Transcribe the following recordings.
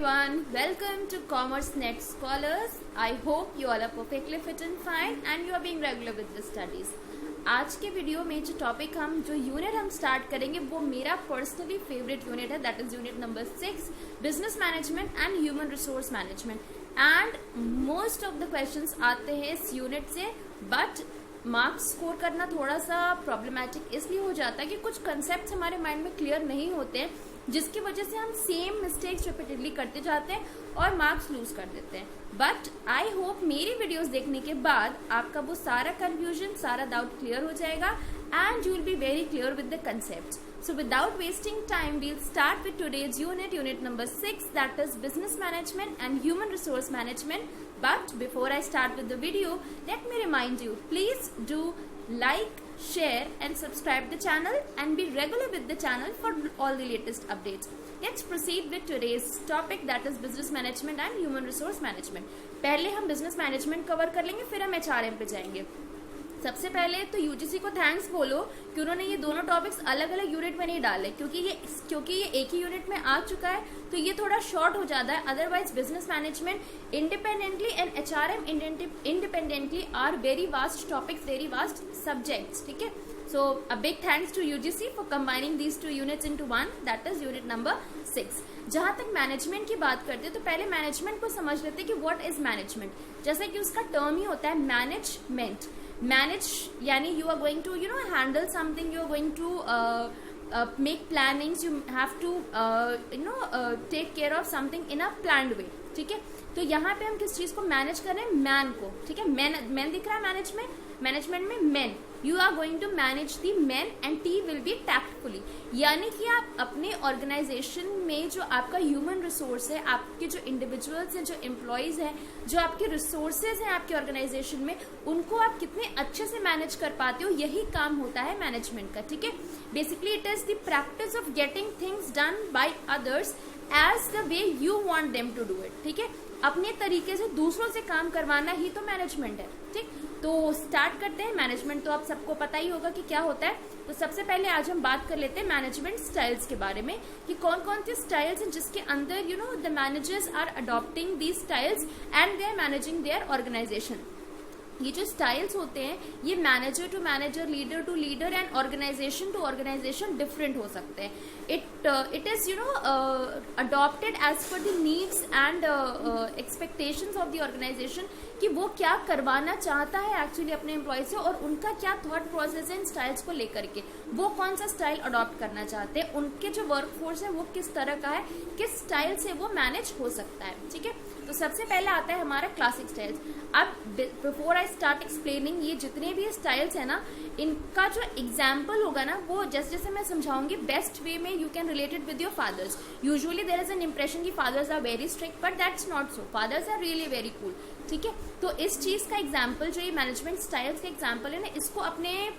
Everyone, welcome to Commerce Net Scholars. I hope you all are perfectly fit and fine and you are being regular with the studies. आज के video में जो topic जो unit हम start करेंगे वो मेरा पर्सनली फेवरेट यूनिट है, that is unit number 6, business management and human resource management. And most of the questions आते हैं इस यूनिट से, बट मार्क्स स्कोर करना थोड़ा सा प्रॉब्लमैटिक इसलिए हो जाता है कि कुछ कंसेप्ट हमारे माइंड में क्लियर नहीं होते हैं, जिसकी वजह से हम सेम मिस्टेक्स रिपीटेडली करते जाते हैं और मार्क्स लूज कर देते हैं. बट आई होप मेरी वीडियोस देखने के बाद आपका वो सारा कंफ्यूजन, सारा डाउट क्लियर हो जाएगा and you will be very clear with the concept. So without wasting time, we'll start with today's unit number 6, that is business management and human resource management. But before I start with the video, let me remind you, please do like, share and subscribe the channel and be regular with the channel for all the latest updates. Let's proceed with today's topic, that is business management and human resource management. पहले हम business management cover कर लेंगे, फिर हम HRM पे जाएंगे. सबसे पहले तो यूजीसी को थैंक्स बोलो कि उन्होंने ये दोनों टॉपिक्स अलग अलग यूनिट में नहीं डाले, क्योंकि ये एक ही यूनिट में आ चुका है तो ये थोड़ा शॉर्ट हो जाता है. Otherwise business management independently and HRM independently are very vast topics, very vast subjects. ठीक है, so a big thanks to UGC for combining these two units into one, that is unit number 6. जहां तक management की बात करते हैं तो पहले मैनेजमेंट को समझ लेते हैं कि व्हाट इज मैनेजमेंट. जैसा कि उसका टर्म ही होता है management. Manage yani you are going to handle something, you are going to make plannings, you have to take care of something in a planned way. ठीक है, तो यहाँ पे हम किस चीज को मैनेज कर रहे हैं? मैन को. ठीक है, मैन दिख रहा है मैनेजमेंट में man. You are going to manage the man and T will be tactfully. यानी कि आप अपने ऑर्गेनाइजेशन में जो आपका ह्यूमन रिसोर्स है, आपके जो इंडिविजुअल्स हैं, जो एम्प्लॉयज हैं, जो आपके रिसोर्सेज हैं आपके ऑर्गेनाइजेशन में, उनको आप कितने अच्छे से मैनेज कर पाते हो, यही काम होता है मैनेजमेंट का. ठीक है, basically it is the practice of getting things done by others as the way you want them to do it. ठीक है, अपने तरीके से दूसरों से काम करवाना ही तो मैनेजमेंट है. ठीक, तो स्टार्ट करते हैं. मैनेजमेंट तो आप सबको पता ही होगा कि क्या होता है. तो सबसे पहले आज हम बात कर लेते हैं मैनेजमेंट स्टाइल्स के बारे में, कि कौन कौन से स्टाइल्स हैं जिसके अंदर the managers are adopting these styles and they are managing their organisation. ये जो स्टाइल्स होते हैं ये manager to manager, leader to leader and organisation to organisation different हो सकते हैं. It is adopted as per the needs and expectations of the organisation, कि वो क्या करवाना चाहता है एक्चुअली अपने एम्प्लॉय से और उनका क्या थॉट प्रोसेस है इन स्टाइल्स को लेकर के, वो कौन सा स्टाइल अडॉप्ट करना चाहते हैं, उनके जो वर्क फोर्स है वो किस तरह का है, किस स्टाइल से वो मैनेज हो सकता है. ठीक है, तो सबसे पहले आता है हमारा क्लासिक स्टाइल्स. अब बिफोर आई स्टार्ट एक्सप्लेनिंग, ये जितने भी स्टाइल्स है ना, इनका जो एग्जाम्पल होगा ना, वो जैसे जैसे मैं समझाऊंगी बेस्ट वे में you can related with your fathers. Usually there is an impression कि fathers are very strict, but that's not so. Fathers are really very cool. ठीक है, तो इस चीज का एग्जाम्पल, जो ये मैनेजमेंट स्टाइल्स का एग्जाम्पल है ना, इसको अपने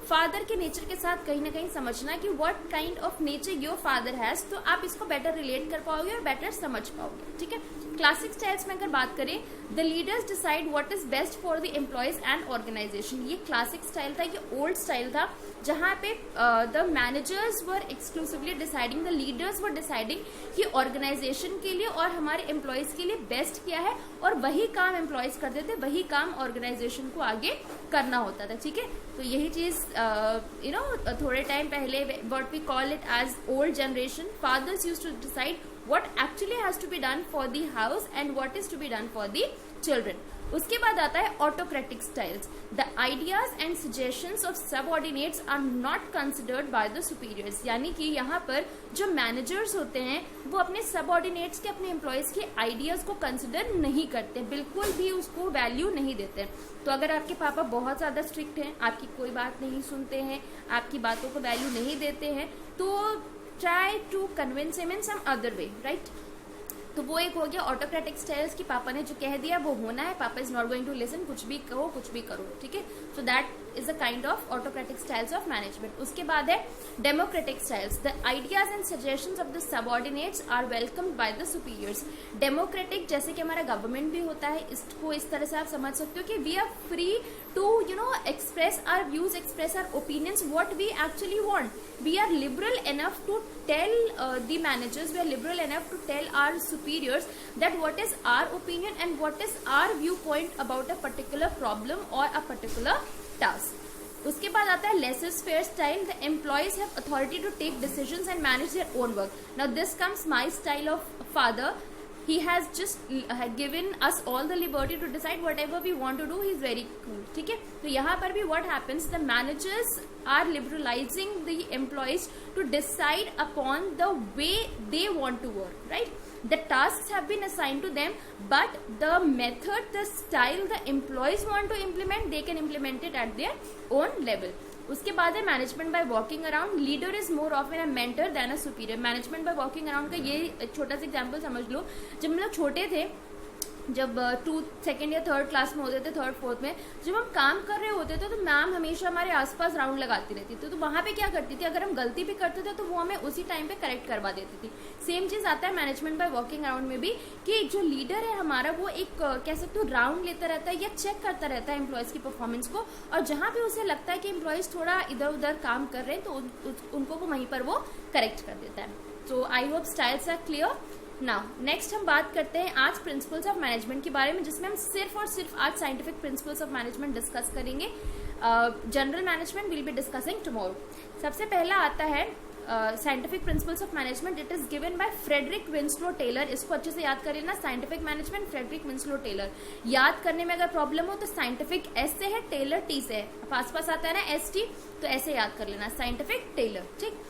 फादर के नेचर के साथ कहीं ना कहीं समझना कि what kind of nature your father has, तो आप इसको बेटर रिलेट कर पाओगे और बेटर समझ पाओगे. ठीक है, क्लासिक स्टाइल्स में अगर बात करें, the leaders decide what is best for the employees and organisation. ये क्लासिक स्टाइल था, ये ओल्ड स्टाइल था, जहां पे the managers were exclusively deciding, the leaders were deciding कि ऑर्गेनाइजेशन के लिए और हमारे एम्प्लॉयज के लिए बेस्ट क्या है, और वही काम एम्प्लॉयज करते थे, वही काम ऑर्गेनाइजेशन को आगे करना होता था. ठीक है, तो यही चीज थोड़े टाइम पहले what we call it as old generation, fathers used to decide what actually has to be done for the house and what is to be done for the children. उसके बाद आता है autocratic styles. The ideas and suggestions of subordinates are not considered by the superiors. यानी कि यहाँ पर जो managers होते हैं वो अपने subordinates के, अपने employees के ideas को consider नहीं करते, बिल्कुल भी उसको value नहीं देते. तो अगर आपके पापा बहुत ज़्यादा strict हैं, आपकी कोई बात नहीं सुनते हैं, आपकी बातों को value नहीं देते हैं, तो try to convince him in some other way, right? तो वो एक हो गया ऑटोक्रेटिक स्टाइल्स, कि पापा ने जो कह दिया वो होना है, पापा is not going to listen, कुछ भी कहो कुछ भी करो. ठीक है, so that is a kind of autocratic styles of management. उसके बाद है democratic styles. The ideas and suggestions of the subordinates are welcomed by the superiors. Democratic जैसे कि हमारा गवर्नमेंट भी होता है, इसको इस तरह से आप समझ सकते हो कि we are free to express our views, express our opinions, what we actually want. We are liberal enough to tell the managers, we are liberal enough to tell our superiors superiors that what is our opinion and what is our viewpoint about a particular problem or a particular task. उसके बाद आता है laissez faire style. The employees have authority to take decisions and manage their own work. Now this comes my style of father. He has just given us all the liberty to decide whatever we want to do. He is very cool. ठीक है. तो यहाँ पर भी what happens, the managers are liberalizing the employees to decide upon the way they want to work, right? The tasks have been assigned to them, but the method, the style the employees want to implement, they can implement it at their own level. उसके बाद है management by walking around. Leader is more of an a mentor than a superior. Management by walking around का ये एक छोटा सा example समझ लो. जब हम लोग छोटे थे, जब 2nd या 3rd क्लास में होते थे, 3rd 4th में जब हम काम कर रहे होते थे तो मैम हमेशा हमारे आसपास राउंड लगाती रहती थी. तो वहाँ पे क्या करती थी, अगर हम गलती भी करते थे तो वो हमें उसी टाइम पे करेक्ट करवा देती थी. सेम चीज आता है मैनेजमेंट बाय वॉकिंग अराउंड में भी, कि जो लीडर है हमारा वो एक कह सकते हो राउंड लेता रहता है या चेक करता रहता है एम्प्लॉयज की परफॉर्मेंस को, और जहाँ पे उसे लगता है कि एम्प्लॉयज थोड़ा इधर उधर काम कर रहे हैं तो उनको वो वहीं पर वो करेक्ट कर देता है. तो I hope styles are clear. Now next हम बात करते हैं आज प्रिंसिपल्स ऑफ मैनेजमेंट के बारे में, जिसमें हम सिर्फ और सिर्फ आज scientific principles of management discuss करेंगे. General management will be discussing tomorrow. सबसे पहला आता है scientific principles of management. It is given by Frederick Winslow Taylor. इसको अच्छे से याद कर लेना. Scientific management Frederick Winslow Taylor. याद करने में अगर प्रॉब्लम हो तो साइंटिफिक एस से है, टेलर टी से है. पास आता है ना एस टी, तो ऐसे याद कर लेना साइंटिफिक टेलर. ठीक.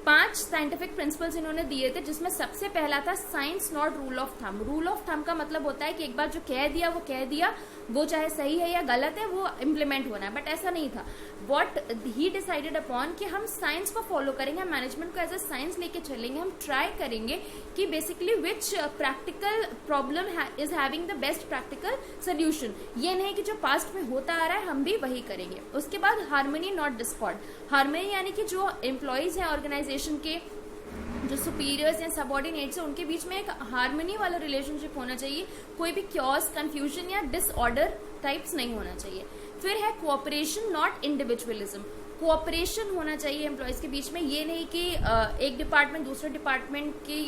5 साइंटिफिक प्रिंसिपल्स इन्होंने दिए थे, जिसमें सबसे पहला था science not rule of thumb. Rule of thumb का मतलब होता है कि एक बार जो कह दिया वो कह दिया, वो चाहे सही है या गलत है वो इम्प्लीमेंट होना है. बट ऐसा नहीं था. वॉट ही डिसाइडेड अपॉन कि हम साइंस को फॉलो करेंगे, मैनेजमेंट को एज अ साइंस लेके चलेंगे. हम ट्राई करेंगे कि basically which practical problem is having the best practical solution. ये नहीं कि जो पास्ट में होता आ रहा है हम भी वही करेंगे. उसके बाद हार्मनी नॉट डिस्कॉर्ड. हार्मनी यानी कि जो एम्प्लॉयज हैं ऑर्गेनाइजेशन के, जो सुपीरियर्स या सबऑर्डिनेट्स हैं, उनके बीच में एक हार्मनी वाला रिलेशनशिप होना चाहिए. कोई भी क्योस, कंफ्यूजन या डिसऑर्डर टाइप्स नहीं होना चाहिए. फिर है कोऑपरेशन नॉट इंडिविजुअलिज्म. कोऑपरेशन होना चाहिए एम्प्लॉयज के बीच में. ये नहीं कि एक डिपार्टमेंट दूसरे डिपार्टमेंट के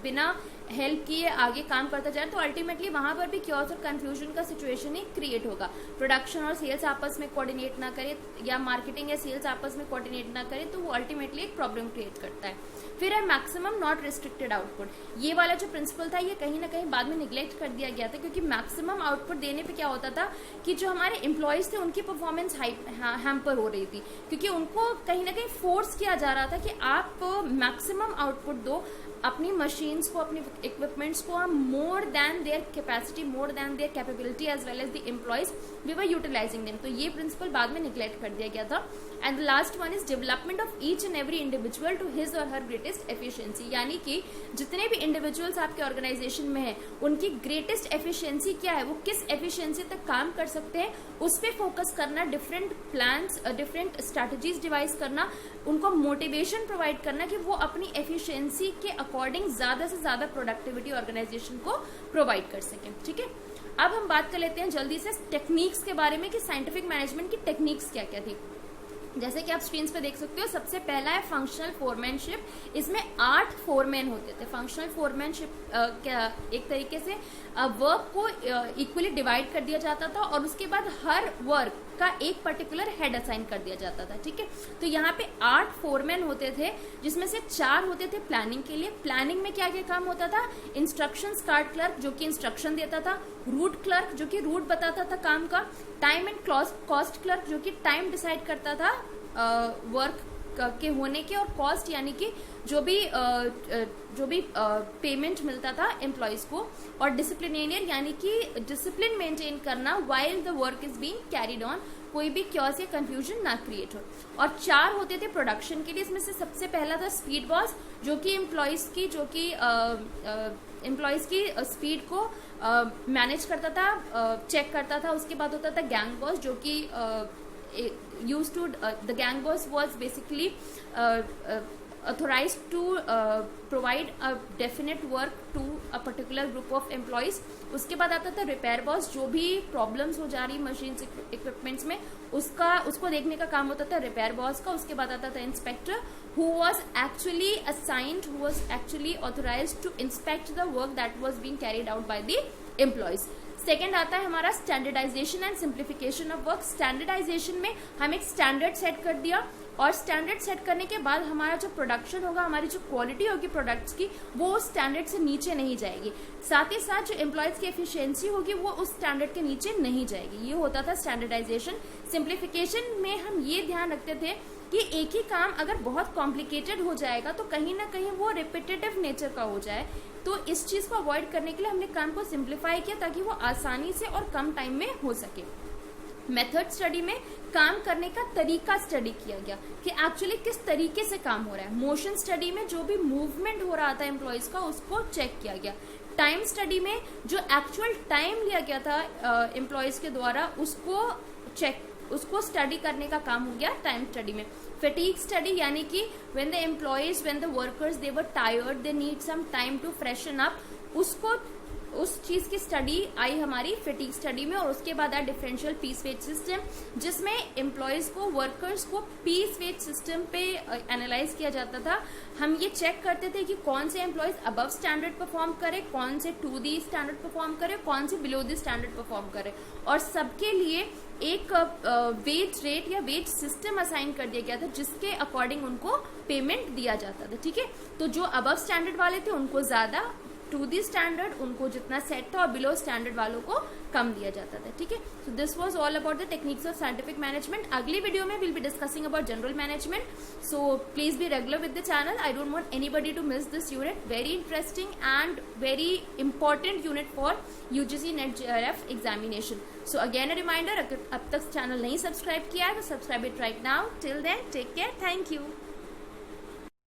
बिना हेल्प किए आगे काम करता जाए, तो अल्टीमेटली वहां पर भी क्योस और कंफ्यूजन का सिचुएशन ही क्रिएट होगा. प्रोडक्शन और सेल्स आपस में कोऑर्डिनेट ना करे, या मार्केटिंग या सेल्स आपस में कोऑर्डिनेट ना करे, तो वो अल्टीमेटली एक प्रॉब्लम क्रिएट करता है. फिर है मैक्सिमम नॉट रिस्ट्रिक्टेड आउटपुट. ये वाला जो प्रिंसिपल था ये कहीं ना कहीं बाद में निग्लेक्ट कर दिया गया था, क्योंकि मैक्सिमम आउटपुट देने पे क्या होता था कि जो हमारे एम्प्लॉयज थे उनकी परफॉर्मेंस हैम्पर हो रही थी, क्योंकि उनको कहीं ना कहीं फोर्स किया जा रहा था कि आप मैक्सिमम आउटपुट दो. अपनी मशीन्स को, अपनी इक्विपमेंट्स को हम more than their capacity, more than their capability as well as the employees we were utilising them. तो ये प्रिंसिपल बाद में निग्लेक्ट कर दिया गया था. And the last one is development of each and every individual to his or her greatest efficiency. यानी कि जितने भी इंडिविजुअल्स आपके ऑर्गेनाइजेशन में हैं, उनकी ग्रेटेस्ट एफिशिएंसी क्या है, वो किस एफिशिएंसी तक काम कर सकते हैं, उस पर फोकस करना. Different plans, different strategies device करना, उनको मोटिवेशन प्रोवाइड करना कि वो अपनी एफिशिएंसी के अकॉर्डिंग ज्यादा से ज्यादा प्रोडक्टिविटी ऑर्गेनाइजेशन को प्रोवाइड कर सकें. ठीक है. अब हम बात कर लेते हैं जल्दी से टेक्निक्स के बारे में कि साइंटिफिक मैनेजमेंट की टेक्निक्स क्या क्या थी. जैसे कि आप स्क्रीन पे देख सकते हो, सबसे पहला है फंक्शनल फोरमैनशिप. इसमें 8 फोरमैन होते थे. फंक्शनल फोरमैनशिप क्या, एक तरीके से वर्क को इक्वली डिवाइड कर दिया जाता था, और उसके बाद हर वर्क का एक पर्टिकुलर हेड असाइन कर दिया जाता था. ठीक है. तो यहाँ पे 8 फोरमैन होते थे, जिसमें से 4 होते थे प्लानिंग के लिए. प्लानिंग में क्या क्या काम होता था, इंस्ट्रक्शंस कार्ड क्लर्क जो कि इंस्ट्रक्शन देता था, रूट क्लर्क जो कि रूट बताता था काम का, टाइम एंड कॉस्ट क्लर्क जो कि टाइम डिसाइड करता था वर्क के होने के, और कॉस्ट यानी कि जो भी पेमेंट मिलता था एम्प्लॉयज को, और डिसिप्लिनेरियन यानी कि डिसिप्लिन मेंटेन करना while the work is being carried on, कोई भी क्योस या कंफ्यूजन ना क्रिएट हो. और 4 होते थे प्रोडक्शन के लिए. इसमें से सबसे पहला था स्पीड बॉस, जो कि एम्प्लॉयज की स्पीड को मैनेज करता था, चेक करता था. उसके बाद होता था गैंग बॉस, जो कि used to the gang boss was basically authorized to provide a definite work to a particular group of employees. उसके बाद आता था रिपेयर बॉस, जो भी प्रॉब्लम्स हो जा रही मशीन इक्विपमेंट्स में उसको देखने का काम होता था रिपेयर बॉस का. उसके बाद आता था inspector, who was actually assigned, who was actually authorized to inspect the work that was being carried out by the employees. Second आता है हमारा standardisation and simplification of work. Standardisation में हम एक स्टैंडर्ड सेट कर दिया, और स्टैंडर्ड सेट करने के बाद हमारा जो प्रोडक्शन होगा, हमारी जो क्वालिटी होगी प्रोडक्ट्स की, वो स्टैंडर्ड से नीचे नहीं जाएगी. साथ ही साथ जो एम्प्लॉयज की एफिशिएंसी होगी वो उस स्टैंडर्ड के नीचे नहीं जाएगी. ये होता था स्टैंडर्डाइजेशन. सिंप्लीफिकेशन में हम ये ध्यान रखते थे कि एक ही काम अगर बहुत कॉम्प्लिकेटेड हो जाएगा तो कहीं ना कहीं वो रिपीटेटिव नेचर का हो जाए. तो इस चीज को अवॉइड करने के लिए हमने काम को सिंप्लीफाई किया ताकि वो आसानी से और कम टाइम में हो सके. मेथड स्टडी में काम करने का तरीका स्टडी किया गया कि एक्चुअली किस तरीके से काम हो रहा है. मोशन स्टडी में जो भी मूवमेंट हो रहा था एम्प्लॉयज का उसको चेक किया गया. टाइम स्टडी में जो एक्चुअल टाइम लिया गया था एम्प्लॉयज के द्वारा उसको स्टडी करने का काम हो गया टाइम स्टडी में. फैटीग स्टडी यानी कि when the workers they were tired, they need some time to freshen up, उस चीज की स्टडी आई हमारी फैटीग स्टडी में. और उसके बाद आया डिफरेंशियल पीस वेज सिस्टम, जिसमें एम्प्लॉयज को, वर्कर्स को पीस वेज सिस्टम पे एनालाइज किया जाता था. हम ये चेक करते थे कि कौन से एम्प्लॉयज अबव स्टैंडर्ड परफॉर्म करे, कौन से टू दी स्टैंडर्ड परफॉर्म करे, कौन से बिलो दी स्टैंडर्ड परफॉर्म करे, और सबके लिए एक वेज रेट या वेज सिस्टम असाइन कर दिया गया था जिसके अकॉर्डिंग उनको पेमेंट दिया जाता था. ठीक है, तो जो अबव स्टैंडर्ड वाले थे उनको ज्यादा, टू दी स्टैंडर्ड उनको जितना सेट था, और बिलो स्टैंडर्ड वालों को कम दिया जाता था. ठीक है, so this was all about the techniques of scientific management. अगली वीडियो में will be discussing about general management. So please be regular with the channel. I don't want anybody to miss this unit. Very interesting and very important unit for UGC NET JRF examination. So again a reminder, अगर अब तक channel नहीं subscribe किया है तो subscribe it right now. Till then take care. Thank you.